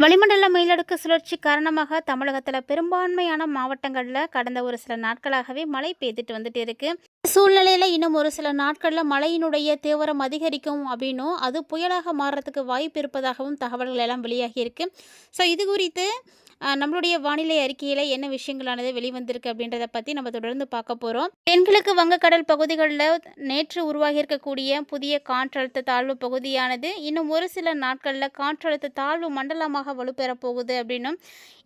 வளிமண்டல மேலடுக்கு சுழற்சி காரணமாக தமிழகத்தில் பெரும்பான்மையான மாவட்டங்களில் கடந்த ஒரு சில நாட்களாகவே மழை பெய்துட்டு வந்துட்டு இருக்கு. சூழ்நிலையில் இன்னும் ஒரு சில நாட்களில் மழையினுடைய தீவிரம் அதிகரிக்கும் அப்படின்னும் அது புயலாக மாறுறதுக்கு வாய்ப்பு இருப்பதாகவும் தகவல்கள் எல்லாம் வெளியாகி இருக்கு. ஸோ இது குறித்து நம்மளுடைய வானிலை அறிக்கையில் என்ன விஷயங்களானது வெளிவந்திருக்கு அப்படின்றத பற்றி நம்ம தொடர்ந்து பார்க்க போகிறோம். தென்கிழக்கு வங்கக்கடல் பகுதிகளில் நேற்று உருவாகி இருக்கக்கூடிய புதிய காற்றழுத்த தாழ்வு பகுதியானது இன்னும் ஒரு சில நாட்களில் காற்றழுத்த தாழ்வு மண்டலமாக வலுப்பெறப் போகுது அப்படின்னும்,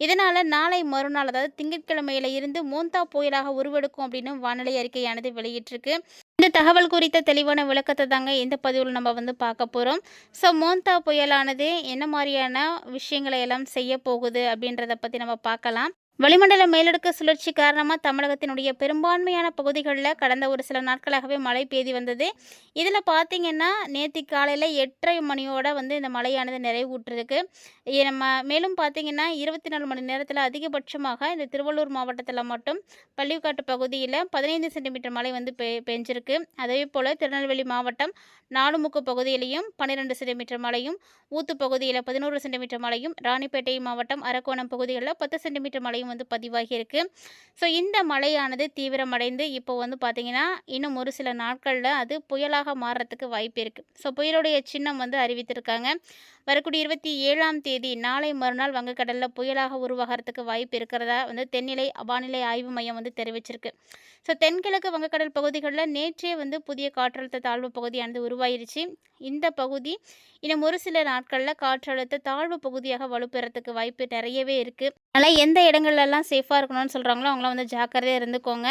இதனால் நாளை மறுநாள் அதாவது திங்கட்கிழமையில இருந்து மோந்தா புயலாக உருவெடுக்கும் அப்படின்னு வானிலை அறிக்கையானது வெளியிட்டிருக்கு. இந்த தகவல் குறித்த தெளிவான விளக்கத்தை தாங்க இந்த பதிவில் நம்ம பார்க்க போகிறோம். ஸோ மோந்தா புயலானது என்ன மாதிரியான விஷயங்களை எல்லாம் செய்ய போகுது அப்படின்றத பற்றி நம்ம பார்க்கலாம். வளிமண்டல மேலடுக்கு சுழற்சி காரணமாக தமிழகத்தினுடைய பெரும்பான்மையான பகுதிகளில் கடந்த ஒரு சில நாட்களாகவே மழை பெய்து வந்தது. இதில் பார்த்திங்கன்னா நேற்று காலையில் 8:30 மணியோட இந்த மழையானது நிறைவுற்றிருக்கு. நம்ம மேலும் பார்த்திங்கன்னா 24 மணி நேரத்தில் அதிகபட்சமாக இந்த திருவள்ளூர் மாவட்டத்தில் மட்டும் பள்ளிக்காட்டு பகுதியில் 15 சென்டிமீட்டர் மழை பெஞ்சிருக்கு. அதே போல் திருநெல்வேலி மாவட்டம் நாலுமுக்கு பகுதியிலையும் 12 சென்டிமீட்டர் மழையும், ஊத்து பகுதியில் 11 சென்டிமீட்டர் மழையும், ராணிப்பேட்டை மாவட்டம் அரக்கோணம் பகுதிகளில் 10 சென்டிமீட்டர் மழையும் பதிவாகி இருக்கு. ஸோ இந்த மழையானது தீவிரமடைந்து இப்போ பார்த்திங்கன்னா இன்னும் ஒரு சில நாட்களில் அது புயலாக மாறுறதுக்கு வாய்ப்பு இருக்குது. ஸோ புயலுடைய சின்னம் அறிவித்திருக்காங்க. வரக்கூடிய 27ஆம் தேதி நாளை மறுநாள் வங்கக்கடலில் புயலாக உருவாகிறதுக்கு வாய்ப்பு இருக்கிறதா தென்னிலை வானிலை ஆய்வு மையம் தெரிவிச்சிருக்கு. ஸோ தென்கிழக்கு வங்கக்கடல் பகுதிகளில் நேற்றே புதிய காற்றழுத்த தாழ்வு பகுதியானது உருவாயிருச்சு. இந்த பகுதி இன்னும் ஒரு சில நாட்களில் காற்றழுத்த தாழ்வு பகுதியாக வலுப்பெறத்துக்கு வாய்ப்பு நிறையவே இருக்குது. அதனால் எந்த இடங்கள்லாம் சேஃபாக இருக்கணும்னு சொல்கிறாங்களோ அவங்களாம் ஜாக்கிரதையாக இருந்துக்கோங்க.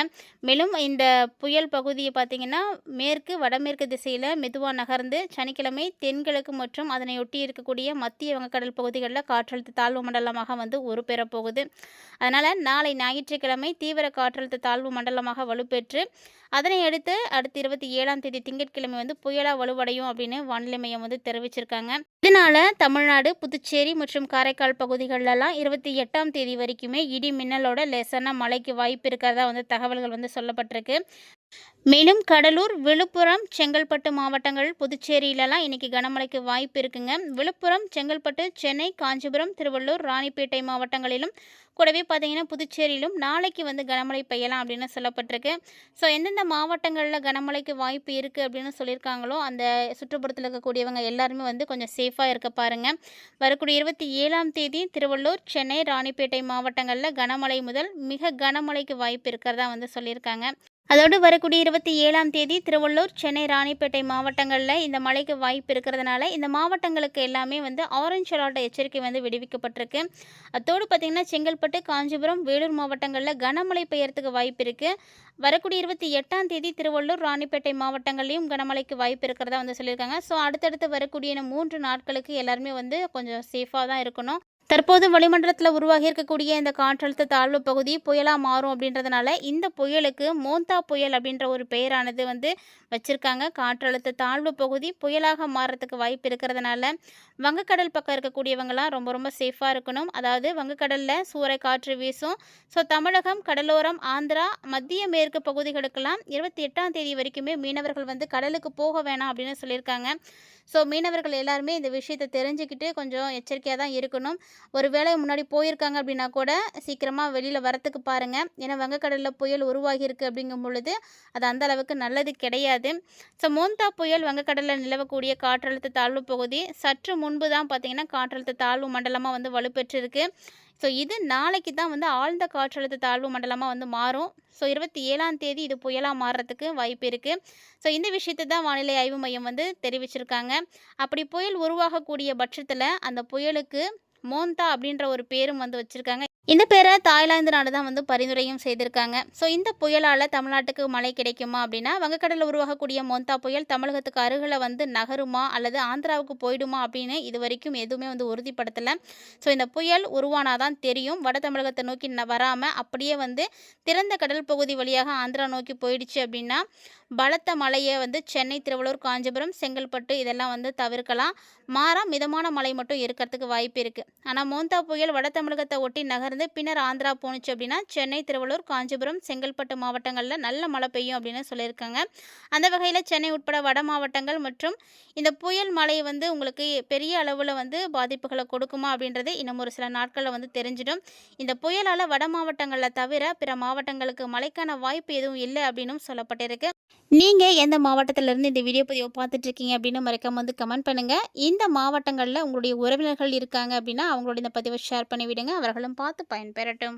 மேலும் இந்த புயல் பகுதியை பார்த்திங்கன்னா மேற்கு வடமேற்கு திசையில் மெதுவாக நகர்ந்து சனிக்கிழமை தென்கிழக்கு மற்றும் அதனை ஒட்டி இருக்கக்கூடிய மத்திய வங்கக்கடல் பகுதிகளில் காற்றழுத்த தாழ்வு மண்டலமாக உருப்பெறப் போகுது. அதனால் நாளை ஞாயிற்றுக்கிழமை தீவிர காற்றழுத்த தாழ்வு மண்டலமாக வலுப்பெற்று அதனை அடுத்து 27ஆம் தேதி திங்கட்கிழமை புயலாக வலுவடையும் அப்படின்னு வானிலை மையம் தெரிவிச்சிருக்காங்க. இதனால் தமிழ்நாடு, புதுச்சேரி மற்றும் காரைக்கால் பகுதிகளெல்லாம் 28ஆம் தேதி வரைக்குமே இடி மின்னலோட லேசான மழைக்கு வாய்ப்பு இருக்கிறதா தகவல்கள் சொல்லப்பட்டிருக்கு. மேலும் கடலூர், விழுப்புரம், செங்கல்பட்டு மாவட்டங்கள், புதுச்சேரியிலலாம் இன்றைக்கி கனமழைக்கு வாய்ப்பு இருக்குங்க. விழுப்புரம், செங்கல்பட்டு, சென்னை, காஞ்சிபுரம், திருவள்ளூர், ராணிப்பேட்டை மாவட்டங்களிலும் கூடவே பார்த்திங்கன்னா புதுச்சேரியிலும் நாளைக்கு கனமழை பெய்யலாம் அப்படின்னு சொல்லப்பட்டிருக்கு. ஸோ எந்தெந்த மாவட்டங்களில் கனமழைக்கு வாய்ப்பு இருக்குது அப்படின்னு சொல்லியிருக்காங்களோ அந்த சுற்றுப்புறத்தில் இருக்கக்கூடியவங்க எல்லாருமே கொஞ்சம் சேஃபாக இருக்க பாருங்கள். வரக்கூடிய 27ஆம் தேதி திருவள்ளூர், சென்னை, ராணிப்பேட்டை மாவட்டங்களில் கனமழை முதல் மிக கனமழைக்கு வாய்ப்பு இருக்கிறதா சொல்லியிருக்காங்க. அதோடு வரக்கூடிய 27ஆம் தேதி திருவள்ளூர், சென்னை, ராணிப்பேட்டை மாவட்டங்களில் இந்த மழைக்கு வாய்ப்பு இருக்கிறதுனால இந்த மாவட்டங்களுக்கு எல்லாமே ஆரஞ்சு அலர்ட் எச்சரிக்கை விடுவிக்கப்பட்டிருக்கு. அதோடு பார்த்திங்கன்னா செங்கல்பட்டு, காஞ்சிபுரம், வேலூர் மாவட்டங்களில் கனமழை பெய்யறதுக்கு வாய்ப்பு இருக்குது. வரக்கூடிய 28ஆம் தேதி திருவள்ளூர், ராணிப்பேட்டை மாவட்டங்கள்லையும் கனமழைக்கு வாய்ப்பு இருக்கிறதா சொல்லியிருக்காங்க. ஸோ அடுத்தடுத்து வரக்கூடிய 3 நாட்களுக்கு எல்லாருமே கொஞ்சம் சேஃபாக தான் இருக்கணும். தற்போது வளிமண்டலத்தில் உருவாகி இருக்கக்கூடிய இந்த காற்றழுத்த தாழ்வு பகுதி புயலாக மாறும் அப்படின்றதுனால இந்த புயலுக்கு மோந்தா புயல் அப்படின்ற ஒரு பெயரானது வச்சுருக்காங்க. காற்றழுத்த தாழ்வு பகுதி புயலாக மாறுறதுக்கு வாய்ப்பு இருக்கிறதுனால வங்கக்கடல் பக்கம் இருக்கக்கூடியவங்களாம் ரொம்ப ரொம்ப சேஃபாக இருக்கணும். அதாவது வங்கக்கடலில் சூறை காற்று வீசும். ஸோ தமிழகம், கடலோரம், ஆந்திரா, மத்திய மேற்கு பகுதிகளுக்கெல்லாம் 28ஆம் தேதி வரைக்குமே மீனவர்கள் கடலுக்கு போக வேணாம் அப்படின்னு சொல்லியிருக்காங்க. ஸோ மீனவர்கள் எல்லாருமே இந்த விஷயத்தை தெரிஞ்சுக்கிட்டு கொஞ்சம் எச்சரிக்கையாக தான் இருக்கணும். ஒரு வேளை முன்னாடி போயிருக்காங்க அப்படின்னா கூட சீக்கிரமாக வெளியில் வரத்துக்கு பாருங்கள். ஏன்னா வங்கக்கடலில் புயல் உருவாகியிருக்கு அப்படிங்கும் பொழுது அது அந்த அளவுக்கு நல்லது கிடையாது. ஸோ மோந்தா புயல் வங்கக்கடலில் நிலவக்கூடிய காற்றழுத்த தாழ்வு பகுதி சற்று முன்பு தான் பார்த்திங்கன்னா காற்றழுத்த தாழ்வு மண்டலமாக வலுப்பெற்றிருக்கு. ஸோ இது நாளைக்கு தான் ஆழ்ந்த காற்றழுத்த தாழ்வு மண்டலமாக மாறும். ஸோ 27ஆம் தேதி இது புயலாக மாறுறதுக்கு வாய்ப்பு இருக்குது. ஸோ இந்த விஷயத்தை தான் வானிலை ஆய்வு மையம் தெரிவிச்சிருக்காங்க. அப்படி புயல் உருவாகக்கூடிய பட்சத்தில் அந்த புயலுக்கு மோந்தா அப்படின்ற ஒரு பேரும் வச்சுருக்காங்க. இந்த பேரை தாய்லாந்து நாடு தான் பரிந்துரையும் செய்திருக்காங்க. ஸோ இந்த புயலால் தமிழ்நாட்டுக்கு மழை கிடைக்குமா அப்படின்னா வங்கக்கடலில் உருவாகக்கூடிய மோந்தா புயல் தமிழகத்துக்கு அருகில் நகருமா அல்லது ஆந்திராவுக்கு போயிடுமா அப்படின்னு இது வரைக்கும் எதுவுமே உறுதிப்படுத்தலை. ஸோ இந்த புயல் உருவானாதான் தெரியும். வட தமிழகத்தை நோக்கி வராமல் அப்படியே திறந்த கடல் பகுதி வழியாக ஆந்திரா நோக்கி போயிடுச்சு அப்படின்னா பலத்த மழையை வந்து சென்னை, திருவள்ளூர், காஞ்சிபுரம், செங்கல்பட்டு இதெல்லாம் வந்து தவிர்க்கலாம். மாறா மிதமான மழை மட்டும் இருக்கிறதுக்கு வாய்ப்பு இருக்குது. ஆனால் மோந்தா புயல் வட தமிழகத்தை ஒட்டி நகர்ந்து பின்னர் ஆந்திரா போணுச்சு அப்படின்னா சென்னை, திருவள்ளூர், காஞ்சிபுரம், செங்கல்பட்டு மாவட்டங்களில் நல்ல மழை பெய்யும் அப்படின்னு சொல்லியிருக்காங்க. அந்த வகையில் சென்னை உட்பட வட மாவட்டங்கள் மற்றும் இந்த புயல் மழை வந்து உங்களுக்கு பெரிய அளவில் வந்து பாதிப்புகளை கொடுக்குமா அப்படின்றது இன்னும் ஒரு சில நாட்களில் வந்து தெரிஞ்சிடும். இந்த புயலால் வட மாவட்டங்களில் தவிர பிற மாவட்டங்களுக்கு மழைக்கான வாய்ப்பு எதுவும் இல்லை அப்படின்னும் சொல்லப்பட்டிருக்கு. நீங்கள் எந்த மாவட்டத்திலேருந்து இந்த வீடியோ பதிவை பார்த்துட்ருக்கீங்க அப்படின்னு மறக்காம வந்து கமெண்ட் பண்ணுங்கள். இந்த மாவட்டங்களில் உங்களுடைய உறவினர்கள் இருக்காங்க அப்படின்னா அவங்களோட இந்த பதிவை ஷேர் பண்ணி விடுங்க. அவர்களும் பார்த்து பயன்பெறட்டும்.